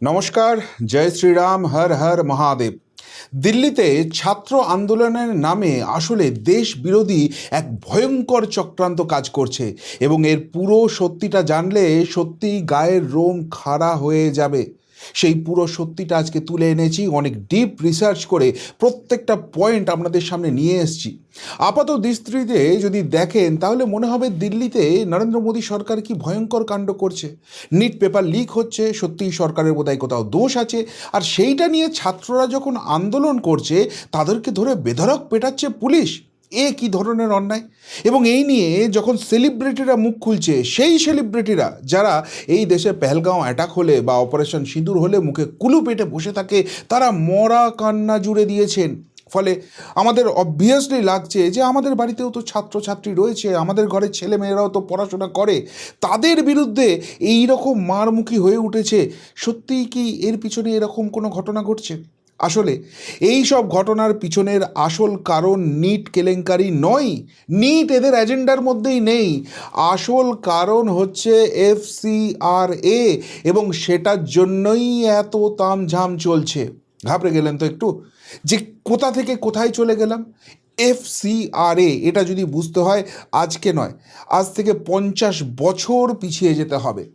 নমস্কার, জয় শ্রীরাম, হর হর মহাদেব। দিল্লিতে ছাত্র আন্দোলনের নামে আসলে দেশ বিরোধী এক ভয়ঙ্কর চক্রান্ত কাজ করছে এবং এর পুরো সত্যিটা জানলে সত্যিই গায়ের লোম খাড়া হয়ে যাবে। সেই পুরো সত্যিটা আজকে তুলে এনেছি, অনেক ডিপ রিসার্চ করে প্রত্যেকটা পয়েন্ট আপনাদের সামনে নিয়ে এসেছি। আপাত দৃষ্টিতে যদি দেখেন তাহলে মনে হবে দিল্লিতে নরেন্দ্র মোদী সরকার কি ভয়ঙ্কর কাণ্ড করছে। নিট পেপার লিক হচ্ছে, সত্যিই সরকারের বোধহয় কোথাও দোষ আছে, আর সেইটা নিয়ে ছাত্ররা যখন আন্দোলন করছে তাদেরকে ধরে বেধড়ক পেটাচ্ছে পুলিশ। এ কি ধরনের অন্যায়! এবং এই নিয়ে যখন সেলিব্রিটিরা মুখ খুলছে, সেই সেলিব্রিটিরা যারা এই দেশে পেহেলগাঁও অ্যাটাক হলে বা অপারেশন সিঁদুর হলে মুখে কুলু পেটে বসে থাকে, তারা মরা কান্না জুড়ে দিয়েছেন। ফলে আমাদের অবভিয়াসলি লাগছে যে আমাদের বাড়িতেও তো ছাত্রছাত্রী রয়েছে, আমাদের ঘরের ছেলেমেয়েরাও তো পড়াশোনা করে, তাদের বিরুদ্ধে এই রকম মারমুখী হয়ে উঠেছে। সত্যিই কি এর পিছনে এরকম কোনো ঘটনা ঘটছে? আসলে এই সব ঘটনার পিছনের আসল কারণ নিট কেলেঙ্কারি নয়, নিট এদের এজেন্ডার মধ্যেই নেই। আসল কারণ হচ্ছে FCRA, এবং সেটার জন্যই এত তামঝাম চলছে। ঘাবড়ে গেলেন তো একটু, যে কোথা থেকে কোথায় চলে গেলাম? FCRA এটা যদি বুঝতে হয় আজকে নয়, আজ থেকে 50 বছর পিছিয়ে যেতে হবে।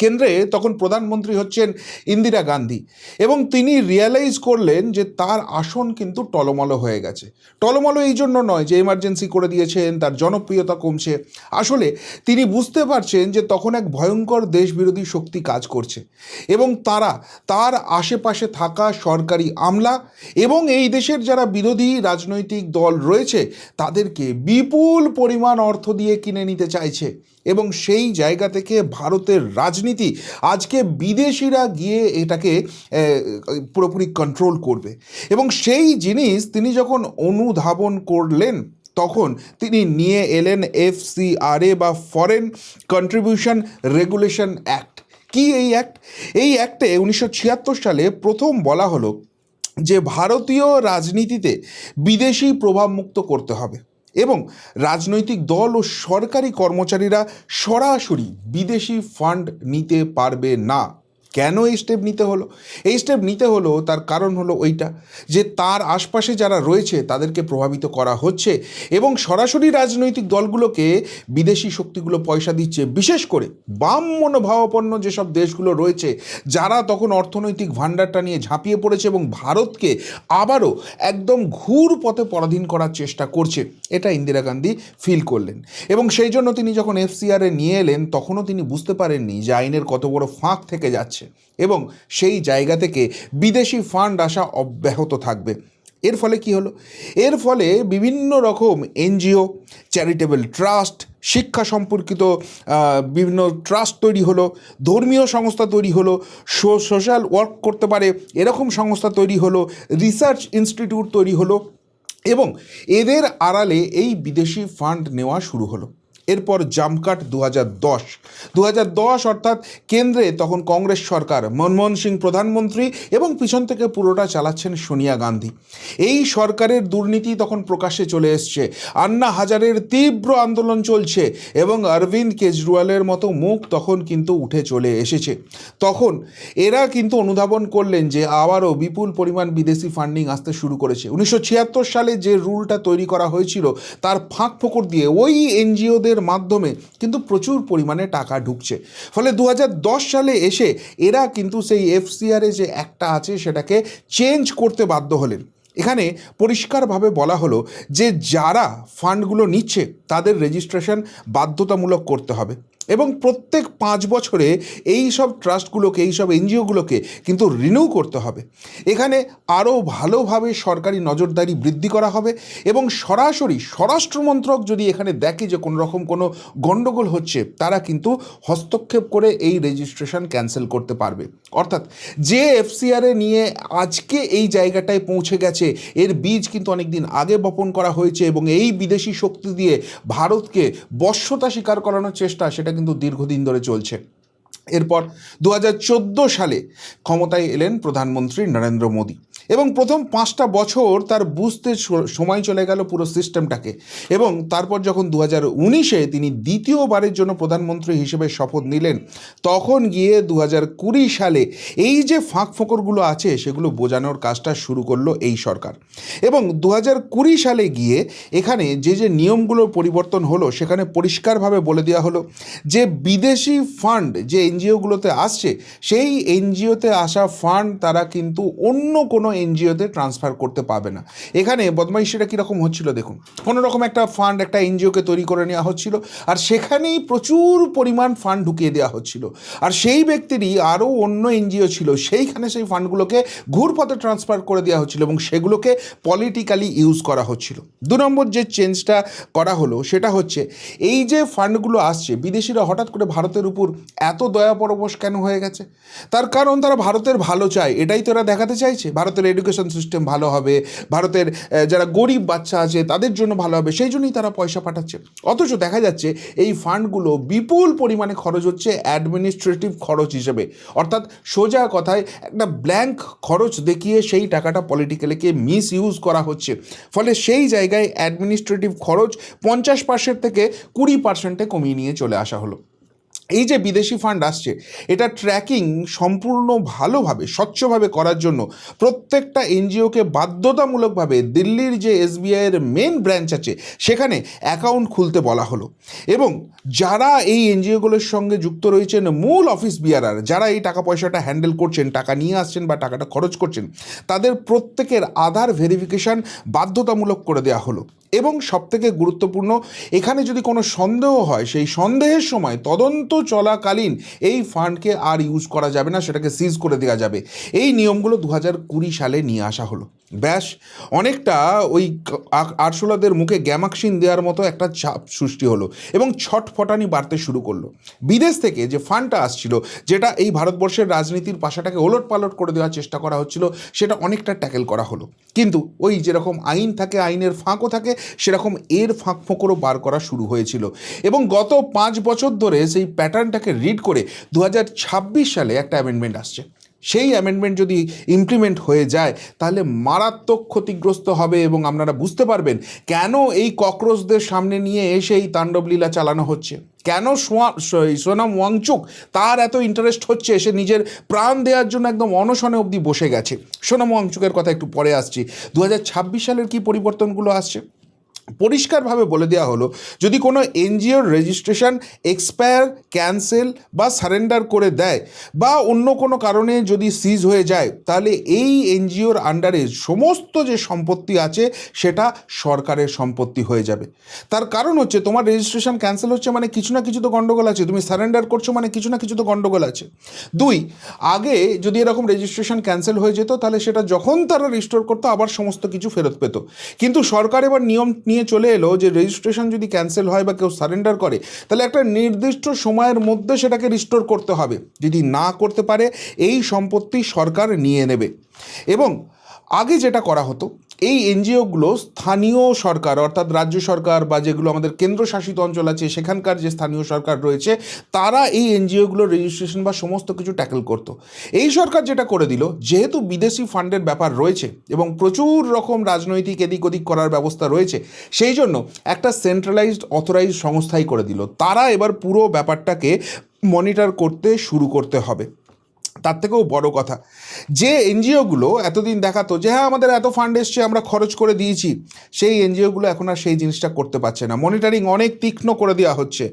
কেন্দ্রে তখন প্রধানমন্ত্রী হচ্ছেন ইন্দিরা গান্ধী, এবং তিনি রিয়ালাইজ করলেন যে তার আসন কিন্তু টলমলো হয়ে গেছে। টলমলো এই জন্য নয় যে এমার্জেন্সি করে দিয়েছেন, তার জনপ্রিয়তা কমছে। আসলে তিনি বুঝতে পারছেন যে তখন এক ভয়ঙ্কর দেশবিরোধী শক্তি কাজ করছে, এবং তার আশেপাশে থাকা সরকারি আমলা এবং এই দেশের যারা বিরোধী রাজনৈতিক দল রয়েছে তাদেরকে বিপুল পরিমাণ অর্থ দিয়ে কিনে নিতে চাইছে। এবং সেই জায়গা থেকে ভারতের রাজনীতি আজকে বিদেশিরা গিয়ে এটাকে পুরোপুরি কন্ট্রোল করবে। এবং সেই জিনিস তিনি যখন অনুধাবন করলেন, তখন তিনি নিয়ে এলেন FCRA বা ফরেন কন্ট্রিবিউশন রেগুলেশন অ্যাক্ট। কি এই অ্যাক্ট? এই অ্যাক্টে 1976 সালে প্রথম বলা হলো যে ভারতীয় রাজনীতিতে বিদেশি প্রভাবমুক্ত করতে হবে, এবং রাজনৈতিক দল ও সরকারি কর্মচারীরা সরাসরি বিদেশি ফান্ড নিতে পারবে না। কেন এই স্টেপ নিতে হলো? এই স্টেপ নিতে হলো তার কারণ হলো ওইটা, যে তার আশপাশে যারা রয়েছে তাদেরকে প্রভাবিত করা হচ্ছে, এবং সরাসরি রাজনৈতিক দলগুলোকে বিদেশি শক্তিগুলো পয়সা দিচ্ছে। বিশেষ করে বাম মনোভাবাপন্ন যেসব দেশগুলো রয়েছে, যারা তখন অর্থনৈতিক ভাণ্ডারটা নিয়ে ঝাঁপিয়ে পড়েছে এবং ভারতকে আবারও একদম ঘুর পথে পরাধীন করার চেষ্টা করছে, এটা ইন্দিরা গান্ধী ফিল করলেন। এবং সেই জন্য তিনি যখন FCRA নিয়ে এলেন, তখনও তিনি বুঝতে পারেননি যে আইনের কত বড় ফাঁক থেকে যাচ্ছে, এবং সেই জায়গা থেকে বিদেশি ফান্ড আসা অব্যাহত থাকবে। এর ফলে কি হলো? এর ফলে বিভিন্ন রকম NGO, চ্যারিটেবল ট্রাস্ট, শিক্ষা সম্পর্কিত বিভিন্ন ট্রাস্ট তৈরি হলো, ধর্মীয় সংস্থা তৈরি হলো, সোশ্যাল ওয়ার্ক করতে পারে এরকম সংস্থা তৈরি হলো, রিসার্চ ইনস্টিটিউট তৈরি হলো, এবং এদের আড়ালে এই বিদেশি ফান্ড নেওয়া শুরু হলো। এরপর জামকাট 2010 অর্থাৎ কেন্দ্রে তখন কংগ্রেস সরকার, মনমোহন সিং প্রধানমন্ত্রী, এবং পিছন থেকে পুরোটা চালাচ্ছেন সোনিয়া গান্ধী। এই সরকারের দুর্নীতি তখন প্রকাশ্যে চলে এসছে, আন্না হাজারের তীব্র আন্দোলন চলছে, এবং অরবিন্দ কেজরিওয়ালের মতো মুখ তখন কিন্তু উঠে চলে এসেছে। তখন এরা কিন্তু অনুধাবন করলেন যে আবারও বিপুল পরিমাণ বিদেশি ফান্ডিং আসতে শুরু করেছে। 1976 সালে যে রুলটা তৈরি করা হয়েছিল তার ফাঁক ফোকর দিয়ে ওই NGOদের মাধ্যমে কিন্তু প্রচুর পরিমাণে টাকা ঢুকছে। ফলে 2010 সালে এসে এরা কিন্তু সেই FCRA যে একটা আছে সেটাকে চেঞ্জ করতে বাধ্য হলেন। এখানে পরিষ্কারভাবে বলা হলো যে যারা ফান্ডগুলো নিচ্ছে তাদের রেজিস্ট্রেশন বাধ্যতামূলক করতে হবে, এবং প্রত্যেক 5 বছরে এই সব ট্রাস্টগুলোকে, এই সব NGOগুলোকে কিন্তু রিনিউ করতে হবে। এখানে আরও ভালোভাবে সরকারি নজরদারি বৃদ্ধি করা হবে, এবং সরাসরি স্বরাষ্ট্রমন্ত্রক যদি এখানে দেখে যে কোনো রকম কোনো গণ্ডগোল হচ্ছে, তারা কিন্তু হস্তক্ষেপ করে এই রেজিস্ট্রেশন ক্যান্সেল করতে পারবে। অর্থাৎ যে FCRA নিয়ে আজকে এই জায়গাটায় পৌঁছে গেছে, এর বীজ কিন্তু অনেক দিন আগে বপন করা হয়েছে, এবং এই বিদেশি শক্তি দিয়ে ভারতকে বশ্যতা স্বীকার করানোর চেষ্টা, সেটা কিন্তু দীর্ঘদিন ধরে চলছে। এরপর 2014 সালে ক্ষমতায় এলেন প্রধানমন্ত্রী নরেন্দ্র মোদী, এবং প্রথম 5টা বছর তার বুঝতে সময় চলে গেল পুরো সিস্টেমটাকে। এবং তারপর যখন 2019-এ তিনি দ্বিতীয়বারের জন্য প্রধানমন্ত্রী হিসেবে শপথ নিলেন, তখন গিয়ে 2020 সালে এই যে ফাঁক ফোকরগুলো আছে সেগুলো বোঝানোর কাজটা শুরু করলো এই সরকার। এবং 2020 সালে গিয়ে এখানে যে নিয়মগুলোর পরিবর্তন হলো সেখানে পরিষ্কারভাবে বলে দেওয়া হলো যে বিদেশি ফান্ড যে এনজিওগুলোতে আসছে, সেই এনজিওতে আসা ফান্ড তারা কিন্তু অন্য কোনো এনজিওতে ট্রান্সফার করতে পারবে না। এখানে বদমাইশিটা কীরকম হচ্ছিল দেখুন, কোনো রকম একটা ফান্ড একটা এনজিওকে তৈরি করে নেওয়া হচ্ছিল, আর সেখানেই প্রচুর পরিমাণ ফান্ড ঢুকিয়ে দেওয়া হচ্ছিল, আর সেই ব্যক্তিরই আরও অন্য এনজিও ছিল সেইখানে সেই ফান্ডগুলোকে ঘুরপথে ট্রান্সফার করে দেওয়া হচ্ছিল এবং সেগুলোকে পলিটিক্যালি ইউজ করা হচ্ছিল। 2 নম্বর যে চেঞ্জটা করা হলো সেটা হচ্ছে এই যে ফান্ডগুলো আসছে, বিদেশিরা হঠাৎ করে ভারতের উপর এত দয়াপরবশ কেন হয়ে গেছে? তার কারণ তারা ভারতের ভালো চায়, এটাই তো এরা দেখাতে চাইছে। ভারতের এডুকেশন সিস্টেম ভালো হবে, ভারতের যারা গরিব বাচ্চা আছে তাদের জন্য ভালো হবে, সেই জন্যই তারা পয়সা পাঠাচ্ছে। অথচ দেখা যাচ্ছে এই ফান্ডগুলো বিপুল পরিমাণে খরচ হচ্ছে অ্যাডমিনিস্ট্রেটিভ খরচ হিসেবে, অর্থাৎ সোজা কথায় একটা ব্ল্যাঙ্ক খরচ দেখিয়ে সেই টাকাটা পলিটিক্যালিকে মিস ইউজ করা হচ্ছে। ফলে সেই জায়গায় অ্যাডমিনিস্ট্রেটিভ খরচ 50% থেকে 20%-এ কমিয়ে নিয়ে চলে আসা হলো। এই যে বিদেশি ফান্ড আসছে, এটা ট্র্যাকিং সম্পূর্ণ ভালোভাবে স্বচ্ছভাবে করার জন্য প্রত্যেকটা এনজিওকে বাধ্যতামূলকভাবে দিল্লির যে এসবিআইয়ের মেন ব্রাঞ্চ আছে সেখানে অ্যাকাউন্ট খুলতে বলা হলো। এবং যারা এই এনজিওগুলোর সঙ্গে যুক্ত রয়েছেন, মূল অফিস বিয়ারার যারা এই টাকা পয়সাটা হ্যান্ডেল করছেন, টাকা নিয়ে আসছেন বা টাকাটা খরচ করছেন, তাদের প্রত্যেকের আধার ভেরিফিকেশান বাধ্যতামূলক করে দেওয়া হলো। এবং সবথেকে গুরুত্বপূর্ণ, এখানে যদি কোনো সন্দেহ হয়, সেই সন্দেহের সময় তদন্ত চলাকালীন এই ফান্ডকে আর ইউজ করা যাবে না, সেটাকে সিজ করে দেওয়া যাবে। এই নিয়মগুলো 2020 সালে নিয়ে আসা হলো। ব্যাস অনেকটা ওই আরশোলাদের মুখে গ্যামাক্সিন দেওয়ার মতো একটা চাপ সৃষ্টি হলো এবং ছটফটানি বাড়তে শুরু করলো। বিদেশ থেকে যে ফান্ডটা আসছিল, যেটা এই ভারতবর্ষের রাজনীতির পাশাটাকে ওলটপালট করে দেওয়ার চেষ্টা করা হচ্ছিল, সেটা অনেকটা ট্যাকেল করা হলো। কিন্তু ওই যেরকম আইন থাকে, আইনের ফাঁকও থাকে, সেরকম এর ফাঁক ফোঁকরও বার করা শুরু হয়েছিল। এবং গত 5 বছর ধরে সেই প্যাটার্নটাকে রিড করে 2026 সালে একটা অ্যামেন্ডমেন্ট আসছে। সেই অ্যামেন্ডমেন্ট যদি ইমপ্লিমেন্ট হয়ে যায় তাহলে মারাত্মক ক্ষতিগ্রস্ত হবে এবং আপনারা বুঝতে পারবেন কেন এই ককরোচদের সামনে নিয়ে এসে এই তাণ্ডবলীলা চালানো হচ্ছে, কেন সোনাম ওয়াংচুক তার এত ইন্টারেস্ট হচ্ছে, সে নিজের প্রাণ দেওয়ার জন্য একদম অনশনে অবধি বসে গেছে। সোনাম ওয়াংচুকের কথা একটু পরে আসছি। 2026 সালের কী পরিবর্তনগুলো আসছে পরিষ্কারভাবে বলে দেওয়া হলো, যদি কোনো এনজিওর রেজিস্ট্রেশন এক্সপায়ার, ক্যান্সেল বা সারেন্ডার করে দেয় বা অন্য কোনো কারণে যদি সিজ হয়ে যায়, তাহলে এই এনজিওর আন্ডারে সমস্ত যে সম্পত্তি আছে সেটা সরকারের সম্পত্তি হয়ে যাবে। তার কারণ হচ্ছে তোমার রেজিস্ট্রেশন ক্যান্সেল হচ্ছে মানে কিছু না কিছু তো গণ্ডগোল আছে, তুমি সারেন্ডার করছো মানে কিছু না কিছু তো গণ্ডগোল আছে। 2, আগে যদি এরকম রেজিস্ট্রেশন ক্যান্সেল হয়ে যেত তাহলে সেটা যখন তারা রিস্টোর করতো আবার সমস্ত কিছু ফেরত পেত। কিন্তু সরকার এবার নিয়ম নিয়ে চলে এলো যে রেজিস্ট্রেশন যদি ক্যান্সেল হয় বা কেউ সারেন্ডার করে তাহলে একটা নির্দিষ্ট সময়ের মধ্যে সেটাকে রিস্টোর করতে হবে, যদি না করতে পারে এই সম্পত্তি সরকার নিয়ে নেবে। এবং আগে যেটা করা হতো, এই এনজিওগুলো স্থানীয় সরকার অর্থাৎ রাজ্য সরকার বা যেগুলো আমাদের কেন্দ্রশাসিত অঞ্চল আছে সেখানকার যে স্থানীয় সরকার রয়েছে তারা এই এনজিওগুলোর রেজিস্ট্রেশন বা সমস্ত কিছু ট্যাকেল করতো। এই সরকার যেটা করে দিল, যেহেতু বিদেশি ফান্ডের ব্যাপার রয়েছে এবং প্রচুর রকম রাজনৈতিক এদিক ওদিক করার ব্যবস্থা রয়েছে, সেই জন্য একটা সেন্ট্রালাইজড অথরাইজড সংস্থাই করে দিল। তারা এবার পুরো ব্যাপারটাকে মনিটর করতে শুরু করতে হবে। তার থেকেও বড় কথা, যে এনজিওগুলো এতদিন দেখাতো যে হ্যাঁ আমাদের এত ফান্ড এসছে আমরা খরচ করে দিয়েছি, সেই এনজিওগুলো এখন আর সেই জিনিসটা করতে পারছে না। মনিটরিং অনেক তীক্ষ্ণ করে দেওয়া হচ্ছে,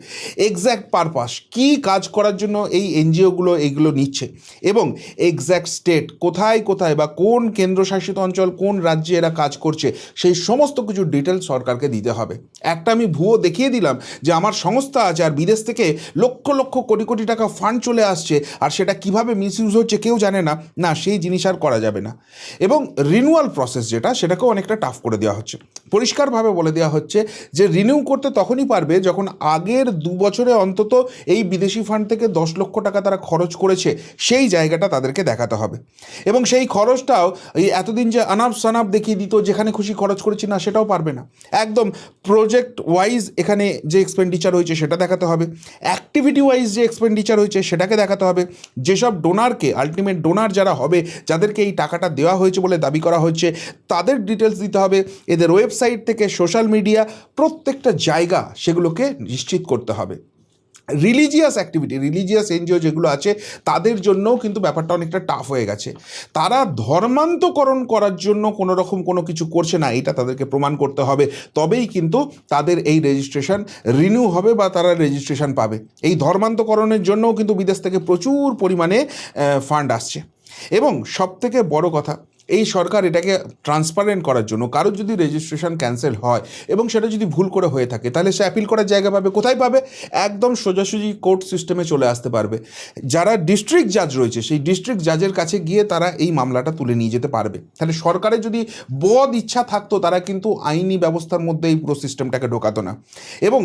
এক্স্যাক্ট পারপাস কী কাজ করার জন্য এই এনজিওগুলো এইগুলো নিচ্ছে এবং এক্স্যাক্ট স্টেট কোথায় কোথায় বা কোন কেন্দ্রশাসিত অঞ্চল কোন রাজ্যে এরা কাজ করছে সেই সমস্ত কিছু ডিটেলস সরকারকে দিতে হবে। একটা আমি ভুয়ো দেখিয়ে দিলাম যে আমার সংস্থা আছে আর বিদেশ থেকে লক্ষ লক্ষ কোটি কোটি টাকা ফান্ড চলে আসছে আর সেটা কিভাবে মিসইউজ হচ্ছে কেউ জানে না, না সেই জিনিস আর করা যাবে না। এবং রিনিউয়াল প্রসেস যেটা, সেটাকেও অনেকটা টাফ করে দেওয়া হচ্ছে। পরিষ্কারভাবে বলে দেওয়া হচ্ছে যে রিনিউ করতে তখনই পারবে যখন আগের 2 বছরে অন্তত এই বিদেশি ফান্ড থেকে 10 লক্ষ টাকা তারা খরচ করেছে, সেই জায়গাটা তাদেরকে দেখাতে হবে। এবং সেই খরচটাও এই এতদিন যে আনাপ সানাপ দেখিয়ে দিত যেখানে খুশি খরচ করেছি না, সেটাও পারবে না। একদম প্রজেক্ট ওয়াইজ এখানে যে এক্সপেন্ডিচার হয়েছে সেটা দেখাতে হবে, অ্যাক্টিভিটি ওয়াইজ যে এক্সপেন্ডিচার হয়েছে সেটাকে দেখাতে হবে। যেসব ডোনারকে, আলটিমেট ডোনার যারা হবে, যাদেরকে এই টাকাটা দেওয়া হয়েছে বলে দাবি করা হচ্ছে, তাদের ডিটেলস দিতে হবে। এদের ওয়েবসাইট থেকে সোশ্যাল মিডিয়া, প্রত্যেকটা জায়গা সেগুলোকে নিশ্চিত করতে হবে। রিলিজিয়াস অ্যাক্টিভিটি, রিলিজিয়াস এনজিও যেগুলো আছে তাদের জন্যও কিন্তু ব্যাপারটা অনেকটা টাফ হয়ে গেছে। তারা ধর্মান্তকরণ করার জন্য কোনো রকম কোনো কিছু করছে না, এটা তাদেরকে প্রমাণ করতে হবে, তবেই কিন্তু তাদের এই রেজিস্ট্রেশন রিনিউ হবে বা তারা রেজিস্ট্রেশন পাবে। এই ধর্মান্তকরণের জন্যও কিন্তু বিদেশ থেকে প্রচুর পরিমাণে ফান্ড আসছে। এবং সবথেকে বড় কথা, এই সরকার এটাকে ট্রান্সপারেন্ট করার জন্য, কারোর যদি রেজিস্ট্রেশন ক্যান্সেল হয় এবং সেটা যদি ভুল করে হয়ে থাকে, তাহলে সে অ্যাপিল করার জায়গা পাবে। কোথায় পাবে? একদম সোজাসুজি কোর্ট সিস্টেমে চলে আসতে পারবে। যারা ডিস্ট্রিক্ট জাজ রয়েছে সেই ডিস্ট্রিক্ট জাজের কাছে গিয়ে তারা এই মামলাটা তুলে নিয়ে যেতে পারবে। তাহলে সরকারের যদি বদ ইচ্ছা থাকতো, তারা কিন্তু আইনি ব্যবস্থার মধ্যে এই পুরো সিস্টেমটাকে ঢোকাতো না। এবং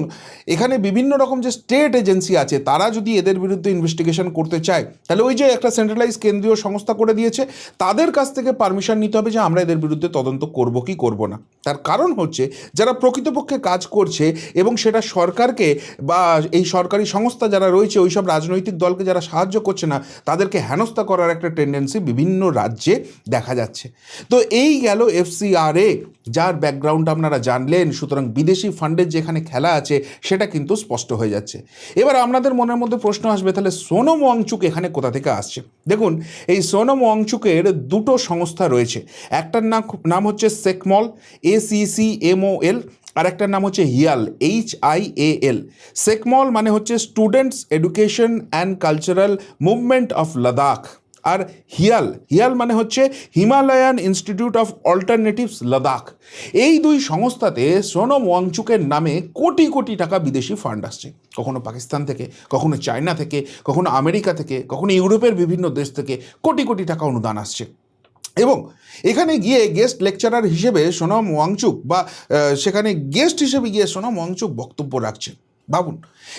এখানে বিভিন্ন রকম যে স্টেট এজেন্সি আছে, তারা যদি এদের বিরুদ্ধে ইনভেস্টিগেশন করতে চায়, তাহলে ওই যে একটা সেন্ট্রালাইজ কেন্দ্রীয় সংস্থা করে দিয়েছে, তাদের কাছ থেকে পারমিশন নিতে হবে যে আমরা এদের বিরুদ্ধে তদন্ত করব কি করব না। তার কারণ হচ্ছে যারা প্রকৃতপক্ষে কাজ করছে এবং সেটা সরকারকে বা এই সরকারি সংস্থা যারা রয়েছে, ওই সব রাজনৈতিক দলকে যারা সাহায্য করছে না, তাদেরকে হেনস্থা করার একটা টেন্ডেন্সি বিভিন্ন রাজ্যে দেখা যাচ্ছে। তো এই গেল এফসিআরএ, যার ব্যাকগ্রাউন্ড আপনারা জানলেন। সুতরাং বিদেশি ফান্ডের যেখানে খেলা আছে সেটা কিন্তু স্পষ্ট হয়ে যাচ্ছে। এবার আপনাদের মনের মধ্যে প্রশ্ন আসবে, তাহলে সোনম ওয়াংচুক এখানে কোথা থেকে আসছে? দেখুন, এই সোনম ওয়াংচুকের দুটো সংস্থা রয়েছে। একটার নাম হচ্ছে সেকমল, ACCMOL, আর একটার নাম হচ্ছে হিয়াল, HIAL। সেকমল মানে হচ্ছে students education and cultural movement of Ladakh, আর হিয়াল মানে হচ্ছে Himalayan institute of alternatives Ladakh. এই দুই সংস্থাতে সোনম ওয়াংচুকের নামে কোটি কোটি টাকা বিদেশি ফান্ড আসছে। কখনো পাকিস্তান থেকে, কখনো চায়না থেকে, কখনো আমেরিকা থেকে, কখনো ইউরোপের বিভিন্ন দেশ থেকে কোটি কোটি টাকা অনুদান আসছে। এবং এখানে গিয়ে গেস্ট লেকচারার হিসেবে সোনম ওয়াংচুক বা সেখানে গেস্ট হিসেবে গিয়ে সোনম ওয়াংচুক বক্তব্য রাখছে, ভাবুন।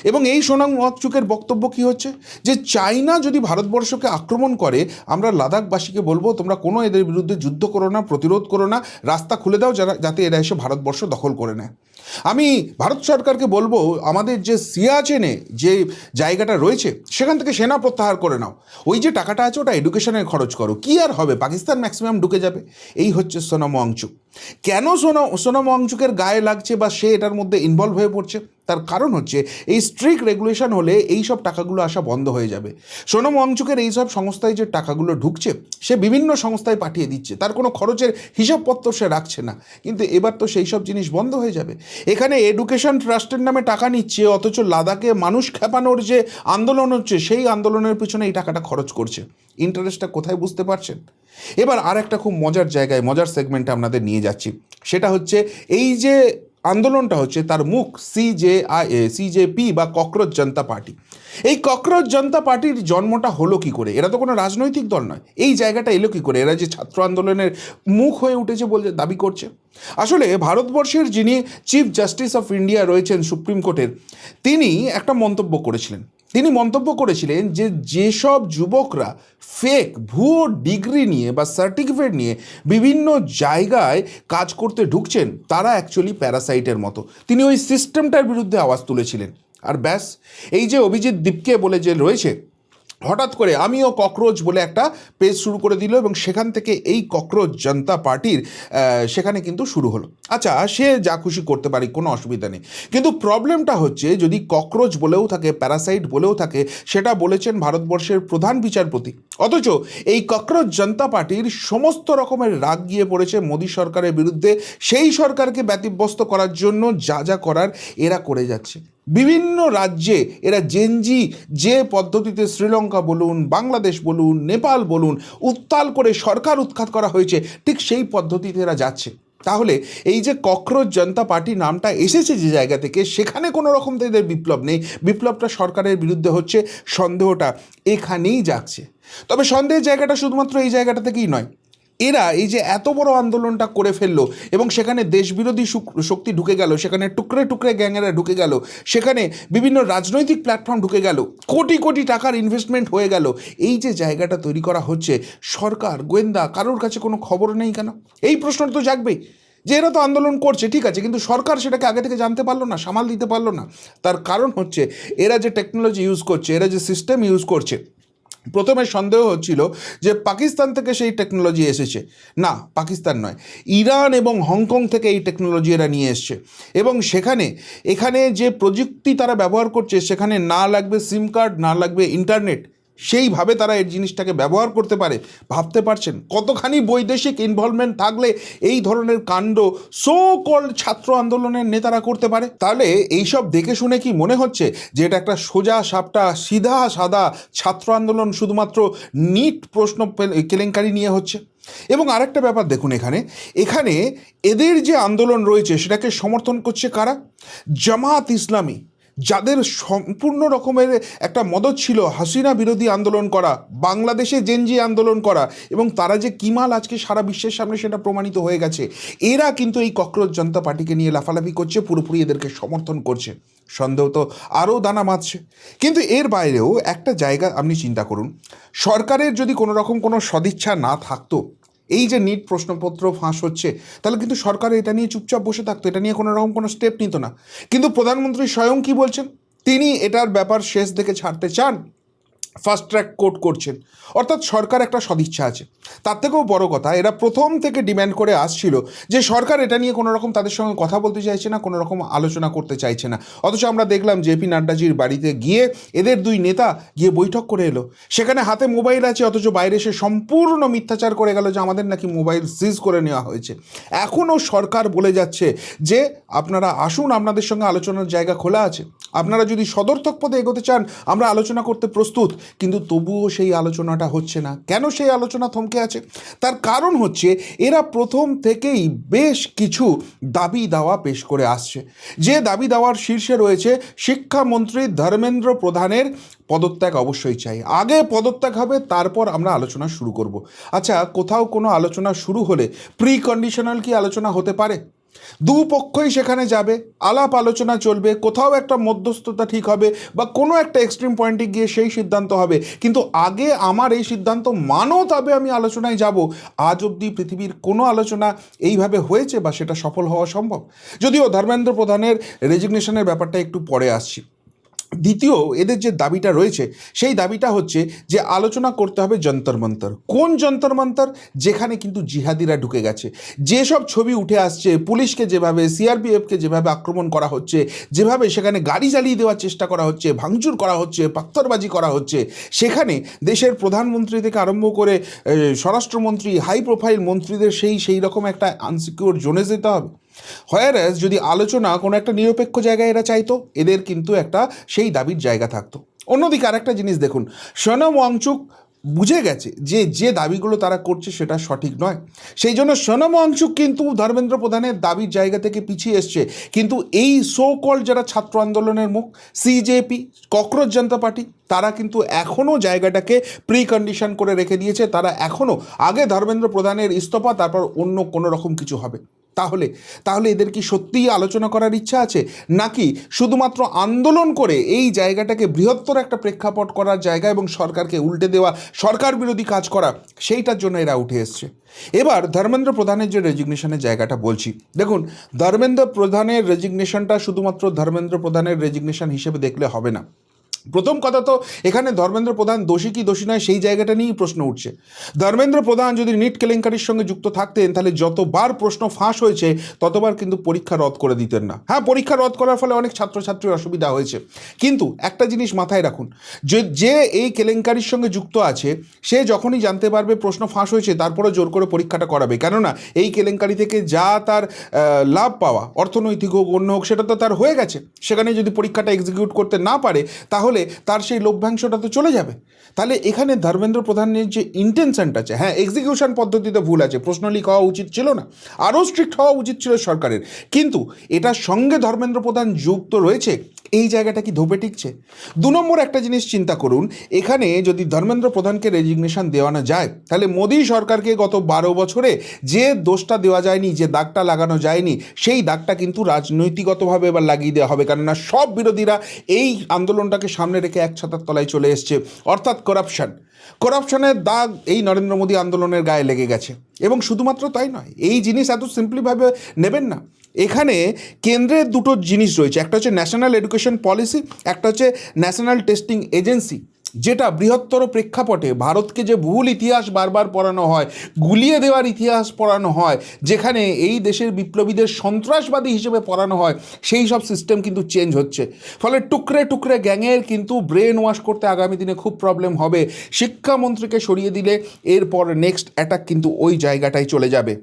এবং এই সোনম ওয়াংচুকের বক্তব্য কী হচ্ছে, যে চায়না যদি ভারতবর্ষকে আক্রমণ করে, আমরা লাদাখবাসীকে বলবো তোমরা কোনো এদের বিরুদ্ধে যুদ্ধ করো না, প্রতিরোধ করো না, রাস্তা খুলে দাও যাতে এরা এসে ভারতবর্ষ দখল করে নেয়। আমি ভারত সরকারকে বলবো, আমাদের যে সিয়াচেনে যে জায়গাটা রয়েছে সেখান থেকে সেনা প্রত্যাহার করে নাও, ওই যে টাকাটা আছে ওটা এডুকেশনে খরচ করো, কী আর হবে, পাকিস্তান ম্যাক্সিমাম ঢুকে যাবে। এই হচ্ছে সোনম ওয়াংচুক। কেন সোনম ওয়াংচুকের গায়ে লাগছে বা সে এটার মধ্যে ইনভলভ হয়ে পড়ছে? তার কারণ হচ্ছে এই স্ট্রিক্ট রেগুলেশন হলে এই সব টাকাগুলো আসা বন্ধ হয়ে যাবে। সোনম ওয়াংচুকের এই সব সংস্থায় যে টাকাগুলো ঢুকছে, সে বিভিন্ন সংস্থায় পাঠিয়ে দিচ্ছে, তার কোনো খরচের হিসাবপত্র সে রাখছে না। কিন্তু এবার তো সেই সব জিনিস বন্ধ হয়ে যাবে। এখানে এডুকেশন ট্রাস্টের নামে টাকা নিচ্ছে, অথচ লাদাখে মানুষ খেপানোর যে আন্দোলন হচ্ছে সেই আন্দোলনের পিছনে এই টাকাটা খরচ করছে। ইন্টারেস্টটা কোথায় বুঝতে পারছেন? এবার আর একটা খুব মজার জায়গায়, মজার সেগমেন্টে আপনাদের নিয়ে যাচ্ছি। সেটা হচ্ছে এই যে আন্দোলনটা হচ্ছে, তার মুখ সিজেপি বা ককরোচ জনতা পার্টি। এই ককরোচ জনতা পার্টির জন্মটা হলো কি করে? এরা তো কোনো রাজনৈতিক দল নয়। এই জায়গাটা এলো কি করে? এরা যে ছাত্র আন্দোলনের মুখ হয়ে উঠেছে বলে দাবি করছে। আসলে ভারতবর্ষের যিনি চিফ জাস্টিস অফ ইন্ডিয়া রয়েছেন সুপ্রিম কোর্টের, তিনি একটা মন্তব্য করেছিলেন। তিনি মন্তব্য করেছিলেন যে যেসব যুবকরা ফেক ভুয়ো ডিগ্রি নিয়ে বা সার্টিফিকেট নিয়ে বিভিন্ন জায়গায় কাজ করতে ঢুকছেন, তারা অ্যাকচুয়ালি প্যারাসাইটের মতো। তিনি ওই সিস্টেমটার বিরুদ্ধে আওয়াজ তুলেছিলেন। আর ব্যাস, এই যে অভিজিৎ দীপকে বলে যে রয়েছে, হঠাৎ করে আমিও ককরোচ বলে একটা পেজ শুরু করে দিল এবং সেখান থেকে এই ককরোচ জনতা পার্টির সেখানে কিন্তু শুরু হলো। আচ্ছা, সে যা খুশি করতে পারি, কোনো অসুবিধা নেই, কিন্তু প্রবলেমটা হচ্ছে যদি ককরোচ বলেও থাকে, প্যারাসাইট বলেও থাকে, সেটা বলেছেন ভারতবর্ষের প্রধান বিচারপতি। অথচ এই ককরোচ জনতা পার্টির সমস্ত রকমের রাগ গিয়ে পড়েছে মোদী সরকারের বিরুদ্ধে। সেই সরকারকে ব্যতিব্যস্ত করার জন্য যা যা করার এরা করে যাচ্ছে। বিভিন্ন রাজ্যে এরা জেনজি যে পদ্ধতিতে শ্রীলঙ্কা বলুন, বাংলাদেশ বলুন, নেপাল বলুন, উত্তাল করে সরকার উৎখাত করা হয়েছে, ঠিক সেই পদ্ধতিতে এরা যাচ্ছে। তাহলে এই যে ককরোচ জনতা পার্টি নামটা এসেছে যে জায়গা থেকে, সেখানে কোনো রকম তো এদের বিপ্লব নেই। বিপ্লবটা সরকারের বিরুদ্ধে হচ্ছে, সন্দেহটা এখানেই জাগছে। তবে সন্দেহের জায়গাটা শুধুমাত্র এই জায়গাটা থেকেই নয়। এরা এই যে এত বড় আন্দোলনটা করে ফেললো এবং সেখানে দেশবিরোধী শক্তি ঢুকে গেল, সেখানে টুকরে টুকরে গ্যাংয়েরা ঢুকে গেল, সেখানে বিভিন্ন রাজনৈতিক প্ল্যাটফর্ম ঢুকে গেল, কোটি কোটি টাকার ইনভেস্টমেন্ট হয়ে গেল, এই যে জায়গাটা তৈরি করা হচ্ছে, সরকার গোয়েন্দা কারোর কাছে কোনো খবর নেই কেন? এই প্রশ্নটা তো জাগবেই যে এরা তো আন্দোলন করছে, ঠিক আছে, কিন্তু সরকার সেটাকে আগে থেকে জানতে পারলো না, সামাল দিতে পারলো না। তার কারণ হচ্ছে এরা যে টেকনোলজি ইউজ করছে, এরা যে সিস্টেম ইউজ করছে। প্রথমে সন্দেহ হচ্ছিল যে পাকিস্তান থেকে সেই টেকনোলজি এসেছে, না, পাকিস্তান নয়, ইরান এবং হংকং থেকে এই টেকনোলজি এরা নিয়ে এসছে। এবং এখানে যে প্রযুক্তি তারা ব্যবহার করছে, সেখানে না লাগবে সিম কার্ড, না লাগবে ইন্টারনেট, সেইভাবে তারা এই জিনিসটাকে ব্যবহার করতে পারে। ভাবতে পারছেন কতখানি বৈদেশিক ইনভলভমেন্ট থাকলে এই ধরনের কাণ্ড সো কল্ড ছাত্র আন্দোলনের নেতারা করতে পারে? তাহলে এইসব দেখে শুনে কি মনে হচ্ছে যে এটা একটা সোজা সাপটা সিধা সাদা ছাত্র আন্দোলন শুধুমাত্র নিট প্রশ্ন কেলেঙ্কারি নিয়ে হচ্ছে? এবং আরেকটা ব্যাপার দেখুন, এখানে এদের যে আন্দোলন রয়েছে সেটাকে সমর্থন করছে কারা? জামাত ইসলামী, যাদের সম্পূর্ণ রকমের একটা মদত ছিল হাসিনা বিরোধী আন্দোলন করা, বাংলাদেশে জেনজি আন্দোলন করা, এবং তারা যে কিমাল আজকে সারা বিশ্বের সামনে সেটা প্রমাণিত হয়ে গেছে। এরা কিন্তু এই ককরোচ জনতা পার্টিকে নিয়ে লাফালাফি করছে, পুরোপুরি এদেরকে সমর্থন করছে। সন্দেহ তো আরও দানা বাঁধছে। কিন্তু এর বাইরেও একটা জায়গা আপনি চিন্তা করুন, সরকারের যদি কোনো রকম কোনো সদিচ্ছা না থাকতো, এই যে নিট প্রশ্নপত্র ফাঁস হচ্ছে, তাহলে কিন্তু সরকার এটা নিয়ে চুপচাপ বসে থাকতো, এটা নিয়ে কোনো রকম কোনো স্টেপ নিত না। কিন্তু প্রধানমন্ত্রী স্বয়ং কি বলছেন? তিনি এটার ব্যাপার শেষ দেখে ছাড়তে চান, ফাস্ট ট্র্যাক কোর্ট করছেন। অর্থাৎ সরকার একটা সদিচ্ছা আছে। তার থেকেও বড় কথা, এরা প্রথম থেকে ডিম্যান্ড করে আসছিল যে সরকার এটা নিয়ে কোনো রকম তাদের সঙ্গে কথা বলতে চাইছে না, কোনো রকম আলোচনা করতে চাইছে না। অথচ আমরা দেখলাম জেপি নাড্ডাজির বাড়িতে গিয়ে এদের দুই নেতা গিয়ে বৈঠক করে এলো, সেখানে হাতে মোবাইল আছে, অথচ বাইরে এসে সম্পূর্ণ মিথ্যাচার করে গেল যে আমাদের নাকি মোবাইল সিজ করে নেওয়া হয়েছে। এখনও সরকার বলে যাচ্ছে যে আপনারা আসুন, আপনাদের সঙ্গে আলোচনার জায়গা খোলা আছে, আপনারা যদি সদর্থক পদে এগোতে চান আমরা আলোচনা করতে প্রস্তুত। কিন্তু তবুও সেই আলোচনাটা হচ্ছে না। কেন সেই আলোচনা থমকে আছে? তার কারণ হচ্ছে এরা প্রথম থেকেই বেশ কিছু দাবি দাওয়া পেশ করে আসছে। যে দাবি দাওয়ার শীর্ষে রয়েছে শিক্ষামন্ত্রী ধর্মেন্দ্র প্রধানের পদত্যাগ অবশ্যই চাই, আগে পদত্যাগ হবে, তারপর আমরা আলোচনা শুরু করব। আচ্ছা, কোথাও কোনো আলোচনা শুরু হলে প্রি কন্ডিশনাল কি আলোচনা হতে পারে? দুপক্ষই সেখানে যাবে, আলাপ আলোচনা চলবে, কোথাও একটা মধ্যস্থতা ঠিক হবে বা কোনো একটা এক্সট্রিম পয়েন্টে গিয়ে সেই সিদ্ধান্ত হবে। কিন্তু আগে আমার এই সিদ্ধান্ত মানো, তবে আমি আলোচনায় যাব। আজ অবধি পৃথিবীর কোনো আলোচনা এইভাবে হয়েছে বা সেটা সফল হওয়া সম্ভব? যদিও ধর্মেন্দ্র প্রধানের রেজিগনেশনের ব্যাপারটা একটু পরে আসছি। দ্বিতীয়, এদের যে দাবিটা রয়েছে সেই দাবিটা হচ্ছে যে আলোচনা করতে হবে যন্তর মন্তর। কোন যন্তর মন্তর? যেখানে কিন্তু জিহাদিরা ঢুকে গেছে। যেসব ছবি উঠে আসছে, পুলিশকে যেভাবে, সিআরপিএফকে যেভাবে আক্রমণ করা হচ্ছে, যেভাবে সেখানে গাড়ি জ্বালিয়ে দেওয়ার চেষ্টা করা হচ্ছে, ভাঙচুর করা হচ্ছে, পাথরবাজি করা হচ্ছে, সেখানে দেশের প্রধানমন্ত্রী থেকে আরম্ভ করে স্বরাষ্ট্রমন্ত্রী, হাই প্রোফাইল মন্ত্রীদের সেই রকম একটা আনসিকিউর জোনে যেতে হবে। হোয়ারাস যদি আলোচনা কোনো একটা নিরপেক্ষ জায়গায় এরা চাইতো, এদের কিন্তু একটা সেই দাবির জায়গা থাকতো। অন্যদিকে আরেকটা জিনিস দেখুন, সোনম ওয়াংচুক বুঝে গেছে যে দাবিগুলো তারা করছে সেটা সঠিক নয়। সেই জন্য সোনম ওয়াংচুক কিন্তু ধর্মেন্দ্র প্রধানের দাবির জায়গা থেকে পিছিয়ে এসছে। কিন্তু এই সো কল্ড যারা ছাত্র আন্দোলনের মুখ, সিজেপি, ককরোচ জনতা পার্টি, তারা কিন্তু এখনও জায়গাটাকে প্রি কন্ডিশন করে রেখে দিয়েছে। তারা এখনও আগে ধর্মেন্দ্র প্রধানের ইস্তফা, তারপর অন্য কোনো রকম কিছু হবে। তাহলে এদের কি সত্যিই আলোচনা করার ইচ্ছা আছে, নাকি শুধুমাত্র আন্দোলন করে এই জায়গাটাকে বৃহত্তর একটা প্রেক্ষাপট করার জায়গা এবং সরকারকে উল্টে দেওয়া, সরকার বিরোধী কাজ করা, সেইটার জন্য এরা উঠে এসছে? এবার ধর্মেন্দ্র প্রধানের যে রেজিগনেশনের জায়গাটা বলছি, দেখুন, ধর্মেন্দ্র প্রধানের রেজিগনেশনটা শুধুমাত্র ধর্মেন্দ্র প্রধানের রেজিগনেশন হিসেবে দেখলে হবে না। প্রথম কথা তো এখানে ধর্মেন্দ্র প্রধান দোষী কি দোষী নয় সেই জায়গাটা নিয়েই প্রশ্ন উঠছে। ধর্মেন্দ্র প্রধান যদি নিট কেলেঙ্কারির সঙ্গে যুক্ত থাকতেন, তাহলে যতবার প্রশ্ন ফাঁস হয়েছে ততবার কিন্তু পরীক্ষা রদ করে দিতেন না। হ্যাঁ, পরীক্ষা রদ করার ফলে অনেক ছাত্রছাত্রীর অসুবিধা হয়েছে, কিন্তু একটা জিনিস মাথায় রাখুন, যে এই কেলেঙ্কারির সঙ্গে যুক্ত আছে সে যখনই জানতে পারবে প্রশ্ন ফাঁস হয়েছে, তারপরে জোর করে পরীক্ষাটা করাবে। কেননা এই কেলেঙ্কারি থেকে যা তার লাভ পাওয়া, অর্থনৈতিক হোক অন্য হোক, সেটা তো তার হয়ে গেছে। সেখানে যদি পরীক্ষাটা এক্সিকিউট করতে না পারে, তাহলে তার সেই লভ্যাংশটা তো চলে যাবে। তাহলে এখানে ধর্মেন্দ্র প্রধানের যে ইন্টেনশনটা আছে, হ্যাঁ, এক্সিকিউশন পদ্ধতিতে ভুল আছে, প্রশ্ন লিক হওয়া উচিত ছিল না, আরও স্ট্রিক্ট হওয়া উচিত ছিল সরকারের, কিন্তু এটার সঙ্গে ধর্মেন্দ্র প্রধান যুক্ত রয়েছে এই জায়গাটা কি ধোপে টিকছে? 2 নম্বর একটা জিনিস চিন্তা করুন, এখানে যদি ধর্মেন্দ্র প্রধানকে রেজিগনেশন দেওয়ানো যায়, তাহলে মোদী সরকারকে গত 12 বছরে যে দোষটা দেওয়া যায়নি, যে দাগটা লাগানো যায়নি, সেই দাগটা কিন্তু রাজনৈতিকগতভাবে এবার লাগিয়ে দেওয়া হবে। কেননা সব বিরোধীরা এই আন্দোলনটাকে সামনে রেখে এক ছাতার তলায় চলে এসছে, অর্থাৎ করাপশনের দাগ এই নরেন্দ্র মোদী আন্দোলনের গায়ে লেগে গেছে। এবং শুধুমাত্র তাই নয়, এই জিনিস এত সিম্পলিভাবে নেবেন না। এখানে কেন্দ্রের দুটো জিনিস রয়েছে, একটা হচ্ছে ন্যাশনাল এডুকেশন পলিসি, একটা হচ্ছে ন্যাশনাল টেস্টিং এজেন্সি, যেটা বৃহত্তর প্রেক্ষাপটে ভারতকে যে ভুল ইতিহাস বারবার পড়ানো হয়, গুলিয়ে দেওয়ার ইতিহাস পড়ানো হয়, যেখানে এই দেশের বিপ্লবীদের সন্ত্রাসবাদী হিসেবে পড়ানো হয়, সেই সব সিস্টেম কিন্তু চেঞ্জ হচ্ছে। ফলে টুকরে টুকরে গ্যাংয়ের কিন্তু ব্রেন ওয়াশ করতে আগামী দিনে খুব প্রবলেম হবে। শিক্ষামন্ত্রীকে সরিয়ে দিলে এরপর নেক্সট অ্যাটাক কিন্তু ওই জায়গাটায় চলে যাবে।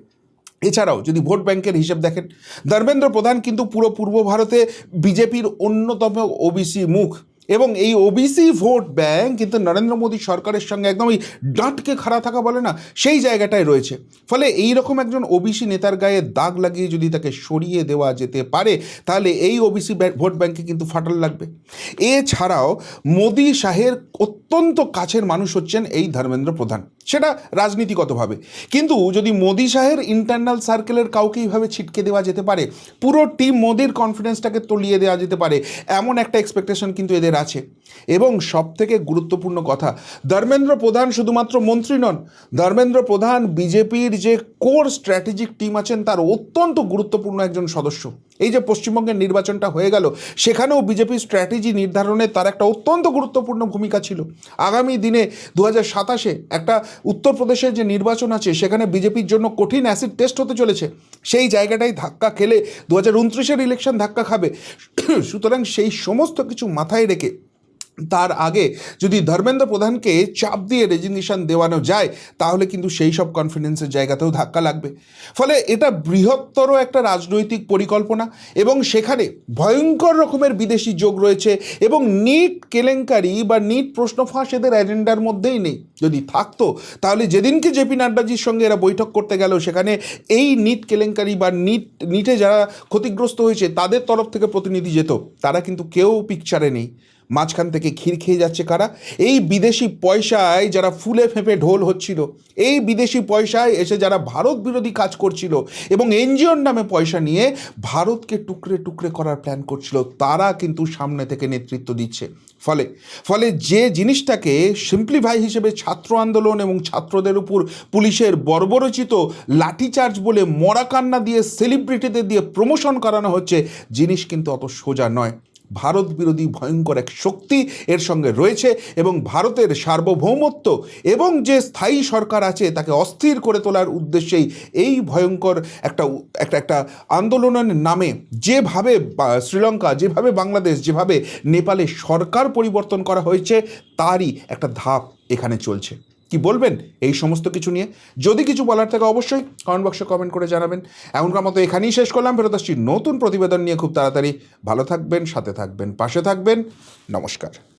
এছাড়াও যদি ভোট ব্যাংকের হিসেব দেখেন, ধর্মেন্দ্র প্রধান কিন্তু পুরো পূর্ব ভারতে বিজেপির অন্যতম ওবিসি মুখ, এবং এই ওবিসি ভোট ব্যাংক কিন্তু নরেন্দ্র মোদী সরকারের সঙ্গে একদম ওই ডাঁটকে খাড়া থাকা বলে না, সেই জায়গাটায় রয়েছে। ফলে এই রকম একজন ওবিসি নেতার গায়ে দাগ লাগিয়ে যদি তাকে সরিয়ে দেওয়া যেতে পারে, তাহলে এই ওবিসি ভোট ব্যাংকে কিন্তু ফাটল লাগবে। এছাড়াও মোদী শাহের অত্যন্ত কাছের মানুষ হচ্ছেন এই ধর্মেন্দ্র প্রধান, সেটা রাজনীতিগতভাবে। কিন্তু যদি মোদী শাহের ইন্টারনাল সার্কেলের কাউকে এইভাবে ছিটকে দেওয়া যেতে পারে, পুরো টিম মোদির কনফিডেন্সটাকে তলিয়ে দেওয়া যেতে পারে, এমন একটা এক্সপেকটেশন কিন্তু এদের আছে। এবং সবথেকে গুরুত্বপূর্ণ কথা, ধর্মেন্দ্র প্রধান শুধুমাত্র মন্ত্রী নন, ধর্মেন্দ্র প্রধান বিজেপির যে কোর স্ট্র্যাটেজিক টিম আছেন তার অত্যন্ত গুরুত্বপূর্ণ একজন সদস্য। এই যে পশ্চিমবঙ্গের নির্বাচনটা হয়ে গেল, সেখানেও বিজেপির স্ট্র্যাটেজি নির্ধারণে তার একটা অত্যন্ত গুরুত্বপূর্ণ ভূমিকা ছিল। আগামী দিনে 2027-এ একটা উত্তরপ্রদেশের যে নির্বাচন আছে, সেখানে বিজেপির জন্য কঠিন অ্যাসিড টেস্ট হতে চলেছে। সেই জায়গাটাই ধাক্কা খেলে 2029-এর ইলেকশন ধাক্কা খাবে। সুতরাং সেই সমস্ত কিছু মাথায় রেখে তার আগে যদি ধর্মেন্দ্র প্রধানকে চাপ দিয়ে রেজিগনেশন দেওয়ানো যায়, তাহলে কিন্তু সেই সব কনফিডেন্সের জায়গাতেও ধাক্কা লাগবে। ফলে এটা বৃহত্তর একটা রাজনৈতিক পরিকল্পনা, এবং সেখানে ভয়ঙ্কর রকমের বিদেশি যোগ রয়েছে। এবং নিট কেলেঙ্কারি বা নিট প্রশ্ন ফাঁস এদের এজেন্ডার মধ্যেই নেই। যদি থাকতো, তাহলে যেদিনকে জেপি নাড্ডাজির সঙ্গে এরা বৈঠক করতে গেল, সেখানে এই নিট কেলেঙ্কারি বা নিটে যারা ক্ষতিগ্রস্ত হয়েছে তাদের তরফ থেকে প্রতিনিধি যেত, তারা কিন্তু কেউ পিকচারে নেই। মাঝখান থেকে ক্ষীর খেয়ে যাচ্ছে কারা? এই বিদেশি পয়সায় যারা ফুলে ফেঁপে ঢোল হচ্ছিল, এই বিদেশি পয়সায় এসে যারা ভারত বিরোধী কাজ করছিল এবং এনজিওর নামে পয়সা নিয়ে ভারতকে টুকরে টুকরে করার প্ল্যান করছিল, তারা কিন্তু সামনে থেকে নেতৃত্ব দিচ্ছে। ফলে যে জিনিসটাকে সিম্পলিফাই হিসেবে ছাত্র আন্দোলন এবং ছাত্রদের উপর পুলিশের বর্বরচিত লাঠিচার্জ বলে মরা কান্না দিয়ে সেলিব্রিটিদের দিয়ে প্রমোশন করানো হচ্ছে, জিনিস কিন্তু অত সোজা নয়। ভারত বিরোধী ভয়ঙ্কর এক শক্তি এর সঙ্গে রয়েছে, এবং ভারতের সার্বভৌমত্ব এবং যে স্থায়ী সরকার আছে তাকে অস্থির করে তোলার উদ্দেশ্যেই এই ভয়ঙ্কর একটা আন্দোলনের নামে যেভাবে শ্রীলঙ্কা, যেভাবে বাংলাদেশ, যেভাবে নেপালে সরকার পরিবর্তন করা হয়েছে, তারই একটা ধাপ এখানে চলছে। কি বলবেন এই সমস্ত কিছু নিয়ে? যদি কিছু বলার থাকে অবশ্যই কমেন্ট বক্সে কমেন্ট করে জানাবেন। এমনকার মতো এখানেই শেষ করলাম, ফেরত আসছি নতুন প্রতিবেদন নিয়ে খুব তাড়াতাড়ি। ভালো থাকবেন, সাথে থাকবেন, পাশে থাকবেন। নমস্কার।